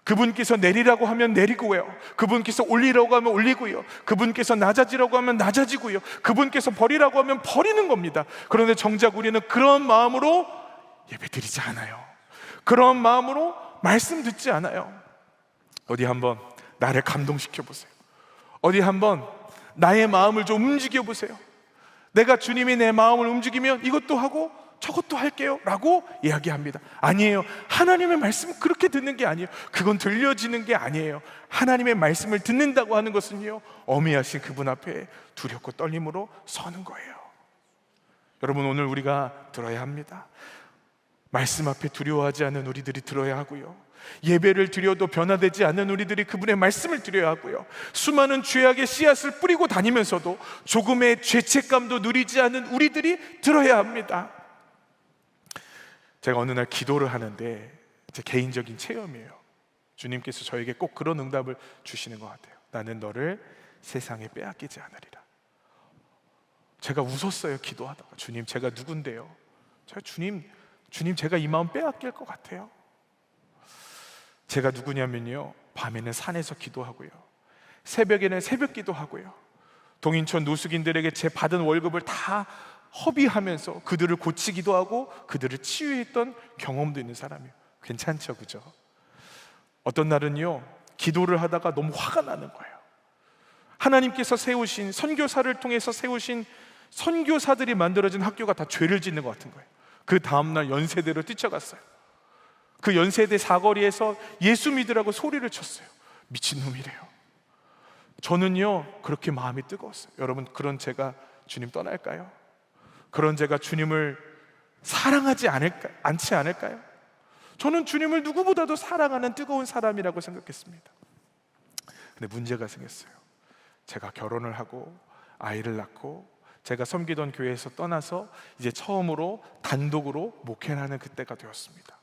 그분께서 내리라고 하면 내리고요, 그분께서 올리라고 하면 올리고요, 그분께서 낮아지라고 하면 낮아지고요, 그분께서 버리라고 하면 버리는 겁니다. 그런데 정작 우리는 그런 마음으로 예배드리지 않아요. 그런 마음으로 말씀 듣지 않아요. 어디 한번 나를 감동시켜 보세요. 어디 한번 나의 마음을 좀 움직여 보세요. 내가 주님이 내 마음을 움직이면 이것도 하고 저것도 할게요 라고 이야기합니다. 아니에요. 하나님의 말씀은 그렇게 듣는 게 아니에요. 그건 들려지는 게 아니에요. 하나님의 말씀을 듣는다고 하는 것은요, 어미하신 그분 앞에 두렵고 떨림으로 서는 거예요. 여러분, 오늘 우리가 들어야 합니다. 말씀 앞에 두려워하지 않는 우리들이 들어야 하고요, 예배를 드려도 변화되지 않는 우리들이 그분의 말씀을 드려야 하고요, 수많은 죄악의 씨앗을 뿌리고 다니면서도 조금의 죄책감도 누리지 않는 우리들이 들어야 합니다. 제가 어느 날 기도를 하는데, 제 개인적인 체험이에요. 주님께서 저에게 꼭 그런 응답을 주시는 것 같아요. 나는 너를 세상에 빼앗기지 않으리라. 제가 웃었어요. 기도하다가. 주님, 제가 누군데요? 주님, 제가 이 마음 빼앗길 것 같아요. 제가 누구냐면요, 밤에는 산에서 기도하고요, 새벽에는 새벽 기도하고요, 동인천 노숙인들에게 제 받은 월급을 다 허비하면서 그들을 고치기도 하고 그들을 치유했던 경험도 있는 사람이에요. 괜찮죠, 그죠? 어떤 날은요, 기도를 하다가 너무 화가 나는 거예요. 하나님께서 세우신, 선교사를 통해서 세우신 선교사들이 만들어진 학교가 다 죄를 짓는 것 같은 거예요. 그 다음날 연세대로 뛰쳐갔어요. 그 연세대 사거리에서 예수 믿으라고 소리를 쳤어요. 미친놈이래요. 저는요 그렇게 마음이 뜨거웠어요. 여러분, 그런 제가 주님 떠날까요? 그런 제가 주님을 사랑하지 않지 않을까요? 저는 주님을 누구보다도 사랑하는 뜨거운 사람이라고 생각했습니다. 근데 문제가 생겼어요. 제가 결혼을 하고 아이를 낳고 제가 섬기던 교회에서 떠나서 이제 처음으로 단독으로 목회를 하는 그때가 되었습니다.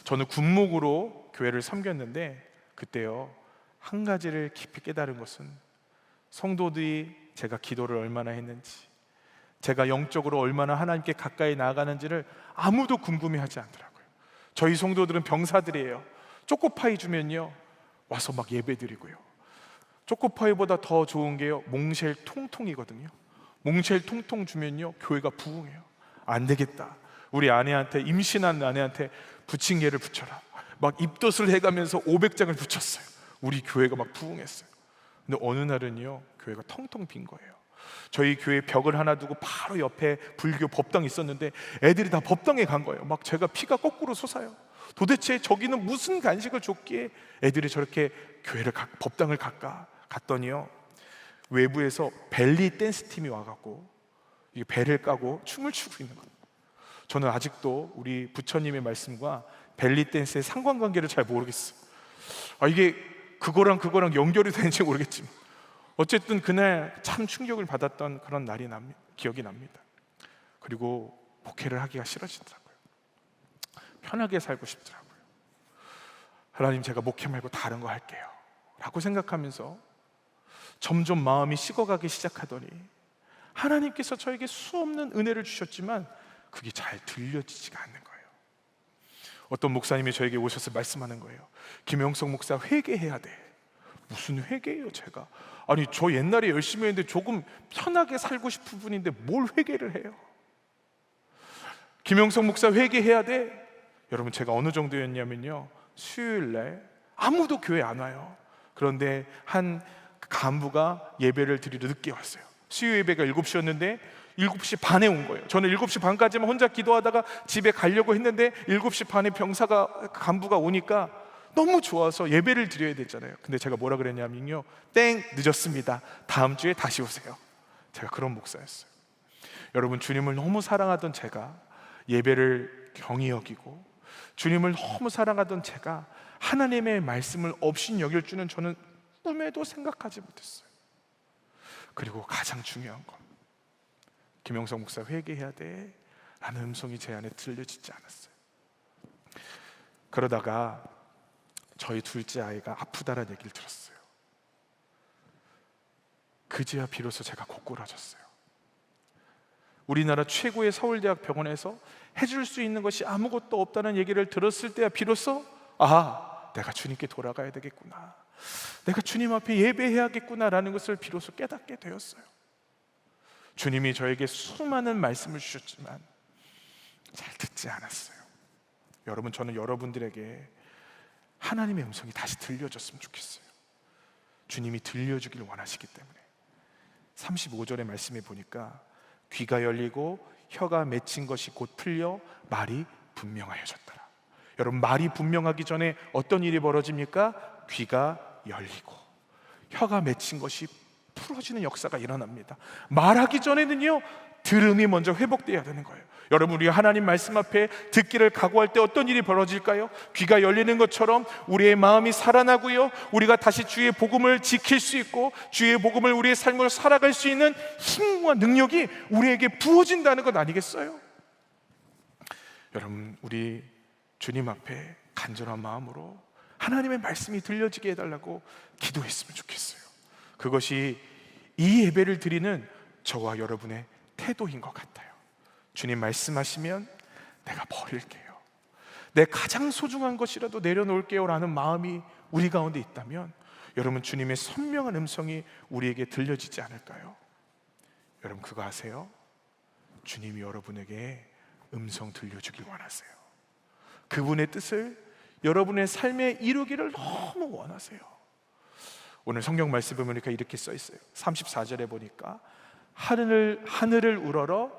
저는 군목으로 교회를 섬겼는데 그때요 한 가지를 깊이 깨달은 것은 성도들이 제가 기도를 얼마나 했는지, 제가 영적으로 얼마나 하나님께 가까이 나아가는지를 아무도 궁금해하지 않더라고요. 저희 성도들은 병사들이에요. 초코파이 주면요 와서 막 예배드리고요. 초코파이보다 더 좋은 게요 몽쉘 통통이거든요. 몽쉘 통통 주면요 교회가 부흥해요. 안 되겠다, 우리 아내한테, 임신한 아내한테 부침개를 붙여라. 막 입덧을 해가면서 500장을 붙였어요. 우리 교회가 막 부흥했어요. 근데 어느 날은요 교회가 텅텅 빈 거예요. 저희 교회 벽을 하나 두고 바로 옆에 불교 법당이 있었는데 애들이 다 법당에 간 거예요. 막 제가 피가 거꾸로 솟아요. 도대체 저기는 무슨 간식을 줬기에 애들이 저렇게 법당을 갈까? 갔더니요 외부에서 벨리 댄스 팀이 와갖고 이 배를 까고 춤을 추고 있는 거예요. 저는 아직도 우리 부처님의 말씀과 벨리 댄스의 상관관계를 잘 모르겠어요. 이게 그거랑 연결이 되는지 모르겠지만 어쨌든 그날 참 충격을 받았던 그런 날이 기억이 납니다. 그리고 목회를 하기가 싫어지더라고요. 편하게 살고 싶더라고요. 하나님, 제가 목회 말고 다른 거 할게요 라고 생각하면서 점점 마음이 식어가기 시작하더니 하나님께서 저에게 수없는 은혜를 주셨지만 그게 잘 들려지지가 않는 거예요. 어떤 목사님이 저에게 오셔서 말씀하는 거예요. 김영석 목사, 회개해야 돼. 무슨 회개예요 제가? 아니, 저 옛날에 열심히 했는데 조금 편하게 살고 싶은 분인데 뭘 회개를 해요? 김영석 목사, 회개해야 돼. 여러분, 제가 어느 정도였냐면요 수요일날 아무도 교회 안 와요. 그런데 한 간부가 예배를 드리러 늦게 왔어요. 수요 예배가 7시였는데 7시 반에 온 거예요. 저는 7시 반까지만 혼자 기도하다가 집에 가려고 했는데 7시 반에 간부가 오니까 너무 좋아서 예배를 드려야 됐잖아요. 근데 제가 뭐라 그랬냐면요, 땡, 늦었습니다, 다음 주에 다시 오세요. 제가 그런 목사였어요. 여러분, 주님을 너무 사랑하던 제가 예배를 경히 여기고 주님을 너무 사랑하던 제가 하나님의 말씀을 업신여길 줄은 저는 꿈에도 생각하지 못했어요. 그리고 가장 중요한 건 김영석 목사, 회개해야 돼 라는 음성이 제 안에 들려지지 않았어요. 그러다가 저희 둘째 아이가 아프다라는 얘기를 들었어요. 그제야 비로소 제가 고꾸라졌어요. 우리나라 최고의 서울대학 병원에서 해줄 수 있는 것이 아무것도 없다는 얘기를 들었을 때야 비로소 내가 주님께 돌아가야 되겠구나, 내가 주님 앞에 예배해야겠구나 라는 것을 비로소 깨닫게 되었어요. 주님이 저에게 수많은 말씀을 주셨지만 잘 듣지 않았어요. 여러분, 저는 여러분들에게 하나님의 음성이 다시 들려줬으면 좋겠어요. 주님이 들려주길 원하시기 때문에 35절의 말씀에 보니까 귀가 열리고 혀가 맺힌 것이 곧 풀려 말이 분명하여졌더라. 여러분, 말이 분명하기 전에 어떤 일이 벌어집니까? 귀가 열리고 혀가 맺힌 것이 풀어지는 역사가 일어납니다. 말하기 전에는요 들음이 먼저 회복돼야 되는 거예요. 여러분, 우리가 하나님 말씀 앞에 듣기를 각오할 때 어떤 일이 벌어질까요? 귀가 열리는 것처럼 우리의 마음이 살아나고요, 우리가 다시 주의 복음을 지킬 수 있고 주의 복음을 우리의 삶으로 살아갈 수 있는 힘과 능력이 우리에게 부어진다는 것 아니겠어요? 여러분, 우리 주님 앞에 간절한 마음으로 하나님의 말씀이 들려지게 해달라고 기도했으면 좋겠어요. 그것이 이 예배를 드리는 저와 여러분의 태도인 것 같아요. 주님 말씀하시면 내가 버릴게요, 내 가장 소중한 것이라도 내려놓을게요 라는 마음이 우리 가운데 있다면 여러분, 주님의 선명한 음성이 우리에게 들려지지 않을까요? 여러분, 그거 아세요? 주님이 여러분에게 음성 들려주길 원하세요. 그분의 뜻을 여러분의 삶에 이루기를 너무 원하세요. 오늘 성경 말씀을 보니까 이렇게 써 있어요. 34절에 보니까 하늘을 우러러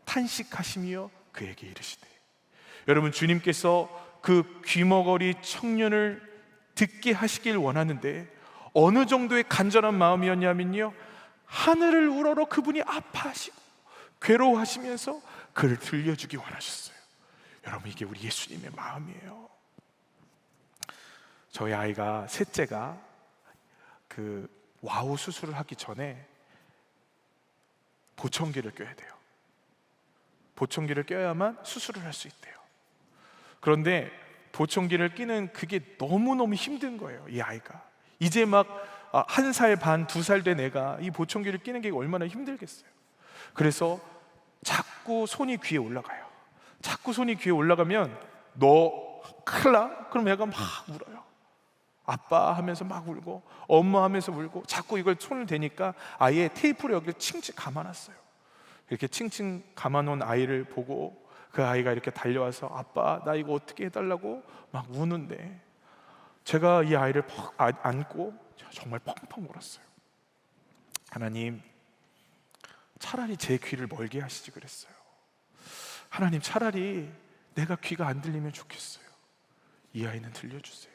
탄식하시며 그에게 이르시되. 여러분, 주님께서 그 귀머거리 청년을 듣게 하시길 원하는데 어느 정도의 간절한 마음이었냐면요, 하늘을 우러러 그분이 아파하시고 괴로워하시면서 그를 들려주기 원하셨어요. 여러분, 이게 우리 예수님의 마음이에요. 저희 아이가 셋째가 그 와우 수술을 하기 전에 보청기를 껴야 돼요. 보청기를 껴야만 수술을 할 수 있대요. 그런데 보청기를 끼는 그게 너무너무 힘든 거예요. 이 아이가 이제 막 1살 반, 2살 된 애가 이 보청기를 끼는 게 얼마나 힘들겠어요. 그래서 자꾸 손이 귀에 올라가요. 자꾸 손이 귀에 올라가면 너 큰일 나? 그럼 애가 막 울어요. 아빠 하면서 막 울고 엄마 하면서 울고, 자꾸 이걸 손을 대니까 아예 테이프로 여기를 칭칭 감아놨어요. 이렇게 칭칭 감아놓은 아이를 보고 그 아이가 이렇게 달려와서 아빠 나 이거 어떻게 해달라고 막 우는데, 제가 이 아이를 퍽 안고 정말 펑펑 울었어요. 하나님, 차라리 제 귀를 멀게 하시지 그랬어요. 하나님, 차라리 내가 귀가 안 들리면 좋겠어요. 이 아이는 들려주세요.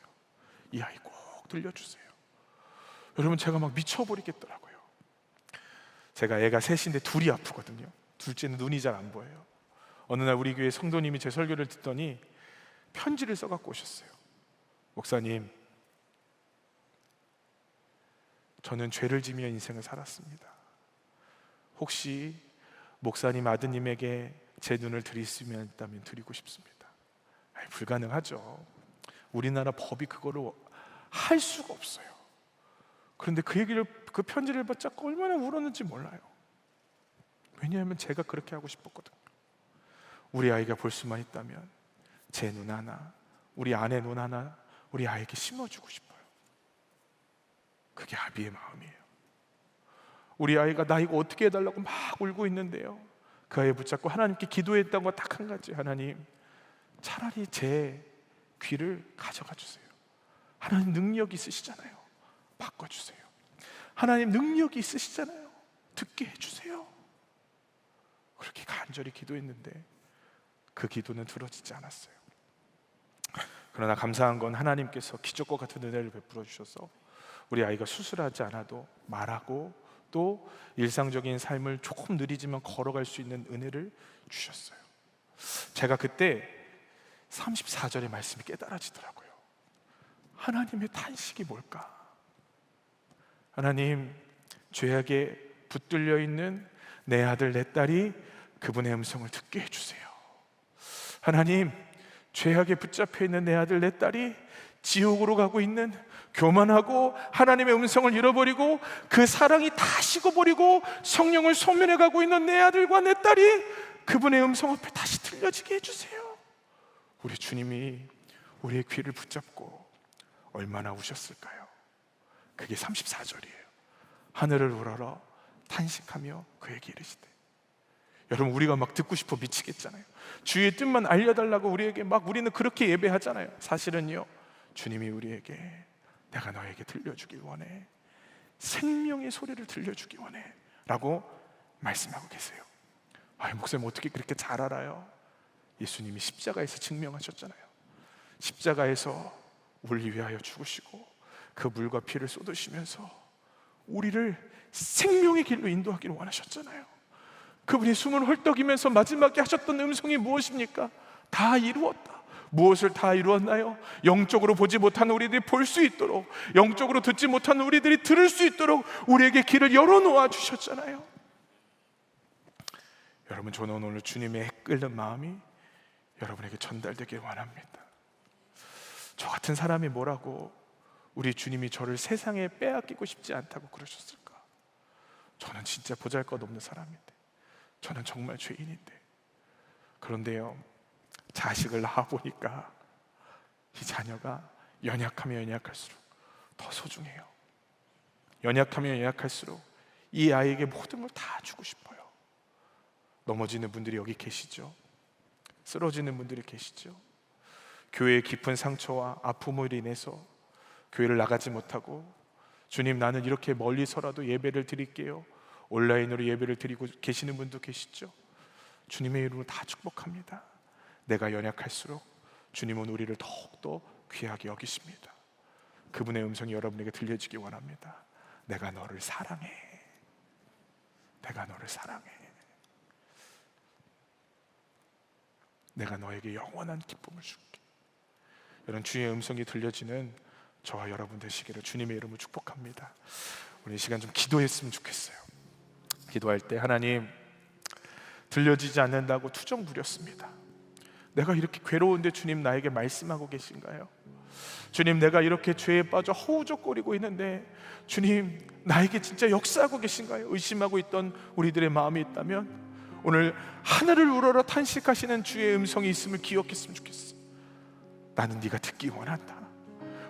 이 아이 꼭 들려주세요. 여러분, 제가 막 미쳐버리겠더라고요. 제가 애가 셋인데 둘이 아프거든요. 둘째는 눈이 잘 안 보여요. 어느 날 우리 교회 성도님이 제 설교를 듣더니 편지를 써갖고 오셨어요. 목사님, 저는 죄를 지며 인생을 살았습니다. 혹시 목사님 아드님에게 제 눈을 드릴 수 있다면 드리고 싶습니다. 불가능하죠. 우리나라 법이 그거를 할 수가 없어요. 그런데 그 편지를 받자고 얼마나 울었는지 몰라요. 왜냐하면 제가 그렇게 하고 싶었거든요. 우리 아이가 볼 수만 있다면 제 눈 하나, 우리 아내 눈 하나 우리 아이에게 심어주고 싶어요. 그게 아비의 마음이에요. 우리 아이가 나 이거 어떻게 해달라고 막 울고 있는데요, 그 아이 붙잡고 하나님께 기도했던 거 딱 한 가지. 하나님, 차라리 제 귀를 가져가 주세요. 하나님 능력이 있으시잖아요. 바꿔주세요. 하나님 능력이 있으시잖아요. 듣게 해주세요. 그렇게 간절히 기도했는데 그 기도는 들어지지 않았어요. 그러나 감사한 건 하나님께서 기적과 같은 은혜를 베풀어 주셔서 우리 아이가 수술하지 않아도 말하고 또 일상적인 삶을 조금 느리지만 걸어갈 수 있는 은혜를 주셨어요. 제가 그때 34절의 말씀이 깨달아지더라고요. 하나님의 탄식이 뭘까? 하나님, 죄악에 붙들려 있는 내 아들 내 딸이 그분의 음성을 듣게 해주세요. 하나님, 죄악에 붙잡혀 있는 내 아들 내 딸이 지옥으로 가고 있는, 교만하고 하나님의 음성을 잃어버리고 그 사랑이 다 식어버리고 성령을 소멸해 가고 있는 내 아들과 내 딸이 그분의 음성 앞에 다시 들려지게 해주세요. 우리 주님이 우리의 귀를 붙잡고 얼마나 우셨을까요? 그게 34절이에요. 하늘을 우러러 탄식하며 그에게 이르시되. 여러분, 우리가 막 듣고 싶어 미치겠잖아요. 주의 뜻만 알려달라고 우리에게 막 우리는 그렇게 예배하잖아요. 사실은요, 주님이 우리에게 내가 너에게 들려주길 원해, 생명의 소리를 들려주기 원해 라고 말씀하고 계세요. 목사님 어떻게 그렇게 잘 알아요? 예수님이 십자가에서 증명하셨잖아요. 십자가에서 우리 위하여 죽으시고 그 물과 피를 쏟으시면서 우리를 생명의 길로 인도하기를 원하셨잖아요. 그분이 숨을 헐떡이면서 마지막에 하셨던 음성이 무엇입니까? 다 이루었다. 무엇을 다 이루었나요? 영적으로 보지 못한 우리들이 볼 수 있도록, 영적으로 듣지 못한 우리들이 들을 수 있도록 우리에게 길을 열어놓아 주셨잖아요. 여러분, 저는 오늘 주님의 끓는 마음이 여러분에게 전달되길 원합니다. 저 같은 사람이 뭐라고 우리 주님이 저를 세상에 빼앗기고 싶지 않다고 그러셨을까? 저는 진짜 보잘것없는 사람인데, 저는 정말 죄인인데. 그런데요, 자식을 낳아보니까 이 자녀가 연약하면 연약할수록 더 소중해요. 연약하면 연약할수록 이 아이에게 모든 걸 다 주고 싶어요. 넘어지는 분들이 여기 계시죠? 쓰러지는 분들이 계시죠? 교회의 깊은 상처와 아픔으로 인해서 교회를 나가지 못하고, 주님 나는 이렇게 멀리서라도 예배를 드릴게요, 온라인으로 예배를 드리고 계시는 분도 계시죠? 주님의 이름으로 다 축복합니다. 내가 연약할수록 주님은 우리를 더욱더 귀하게 여기십니다. 그분의 음성이 여러분에게 들려지기 원합니다. 내가 너를 사랑해. 내가 너를 사랑해. 내가 너에게 영원한 기쁨을 줄게. 이런 주의 음성이 들려지는 저와 여러분 되시기를 주님의 이름으로 축복합니다. 우리 이 시간 좀 기도했으면 좋겠어요. 기도할 때 하나님, 들려지지 않는다고 투정 부렸습니다. 내가 이렇게 괴로운데 주님 나에게 말씀하고 계신가요? 주님, 내가 이렇게 죄에 빠져 허우적거리고 있는데 주님 나에게 진짜 역사하고 계신가요? 의심하고 있던 우리들의 마음이 있다면 오늘 하늘을 우러러 탄식하시는 주의 음성이 있음을 기억했으면 좋겠어. 나는 네가 듣기 원한다.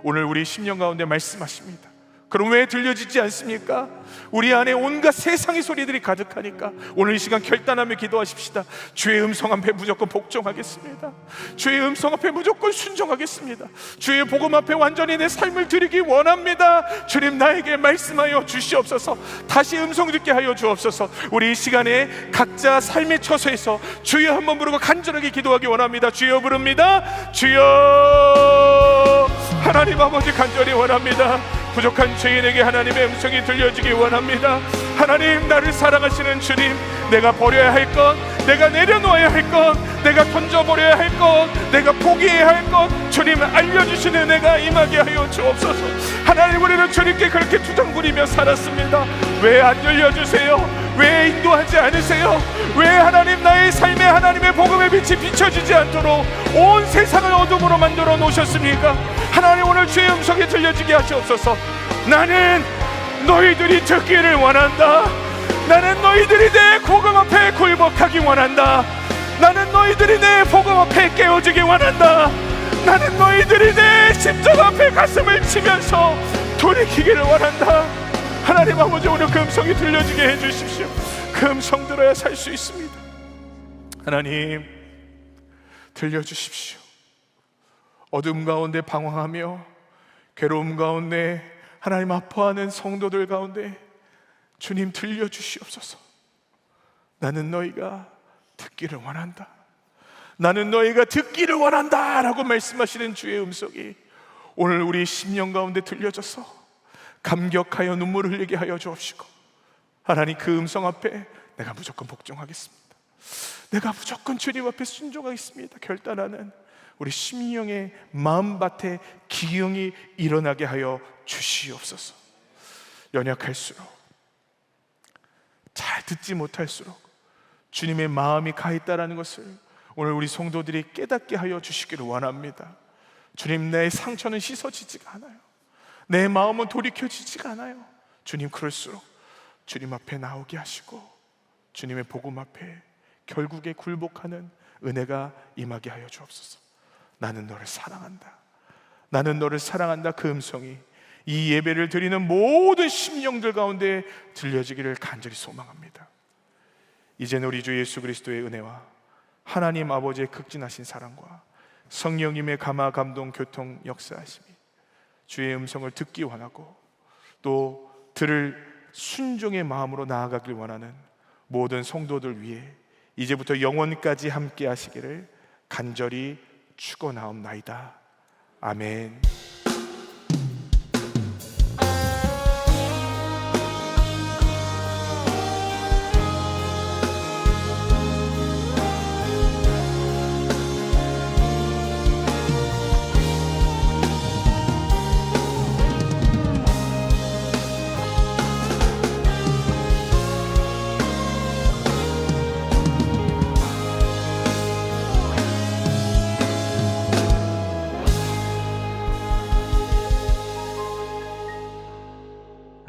오늘 우리 심령 가운데 말씀하십니다. 그럼 왜 들려지지 않습니까? 우리 안에 온갖 세상의 소리들이 가득하니까 오늘 이 시간 결단하며 기도하십시다. 주의 음성 앞에 무조건 복종하겠습니다. 주의 음성 앞에 무조건 순종하겠습니다. 주의 복음 앞에 완전히 내 삶을 드리기 원합니다. 주님, 나에게 말씀하여 주시옵소서. 다시 음성 듣게 하여 주옵소서. 우리 이 시간에 각자 삶의 처소에서 주여 한번 부르고 간절하게 기도하기 원합니다. 주여 부릅니다. 주여. 하나님 아버지, 간절히 원합니다. 부족한 죄인에게 하나님의 음성이 들려지기 원합니다. 하나님, 나를 사랑하시는 주님, 내가 버려야 할 것, 내가 내려놓아야 할 것, 내가 던져버려야 할 것, 내가 포기해야 할 것, 주님 알려주시는 은혜가 임하게 하여 주옵소서. 하나님, 우리는 주님께 그렇게 투정부리며 살았습니다. 왜 안 들려주세요? 왜 인도하지 않으세요? 왜 하나님 나의 삶에 하나님의 복음의 빛이 비춰지지 않도록 온 세상을 어둠으로 만들어 놓으셨습니까? 하나님, 오늘 주의 음성이 들려지게 하시옵소서. 나는 너희들이 듣기를 원한다. 나는 너희들이 내 복음 앞에 굴복하기 원한다. 나는 너희들이 내 복음 앞에 깨어지기 원한다. 나는 너희들이 내 십자가 앞에 가슴을 치면서 돌이키기를 원한다. 하나님 아버지, 오늘 그 음성이 들려지게 해주십시오. 그 음성 들어야 살 수 있습니다. 하나님, 들려주십시오. 어둠 가운데 방황하며 괴로움 가운데 하나님 아파하는 성도들 가운데 주님 들려주시옵소서. 나는 너희가 듣기를 원한다. 나는 너희가 듣기를 원한다 라고 말씀하시는 주의 음성이 오늘 우리 심령 가운데 들려져서 감격하여 눈물을 흘리게 하여 주옵시고, 하나님 그 음성 앞에 내가 무조건 복종하겠습니다. 내가 무조건 주님 앞에 순종하겠습니다. 결단하는 우리 심령의 마음밭에 기응이 일어나게 하여 주시옵소서. 연약할수록, 잘 듣지 못할수록 주님의 마음이 가 있다라는 것을 오늘 우리 성도들이 깨닫게 하여 주시기를 원합니다. 주님, 내 상처는 씻어지지가 않아요. 내 마음은 돌이켜지지가 않아요. 주님, 그럴수록 주님 앞에 나오게 하시고 주님의 복음 앞에 결국에 굴복하는 은혜가 임하게 하여 주옵소서. 나는 너를 사랑한다. 나는 너를 사랑한다. 그 음성이 이 예배를 드리는 모든 심령들 가운데 들려지기를 간절히 소망합니다. 이제는 우리 주 예수 그리스도의 은혜와 하나님 아버지의 극진하신 사랑과 성령님의 감화 감동 교통 역사하심이 주의 음성을 듣기 원하고 또 들을 순종의 마음으로 나아가길 원하는 모든 성도들 위해 이제부터 영원까지 함께 하시기를 간절히 축원하옵나이다. 아멘.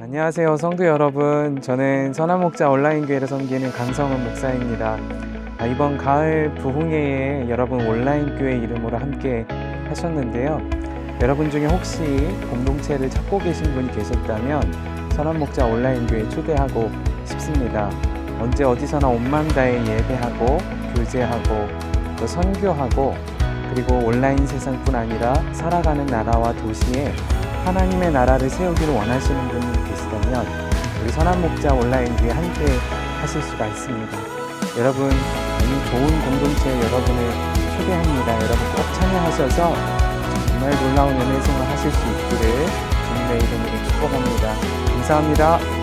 안녕하세요, 성도 여러분. 저는 선한목자 온라인교회를 섬기는 강성은 목사입니다. 이번 가을 부흥회에 여러분 온라인교회 이름으로 함께 하셨는데요. 여러분 중에 혹시 공동체를 찾고 계신 분이 계셨다면 선한목자 온라인교회 초대하고 싶습니다. 언제 어디서나 온마음 다해 예배하고 교제하고 또 선교하고 그리고 온라인 세상뿐 아니라 살아가는 나라와 도시에 하나님의 나라를 세우기를 원하시는 분이 계시다면 우리 선한목자 온라인교회 함께 하실 수가 있습니다. 여러분, 이 좋은 공동체에 여러분을 초대합니다. 여러분 꼭 참여하셔서 정말 놀라운 은혜 생활 하실 수 있기를 주님의 이름으로 축복합니다. 감사합니다.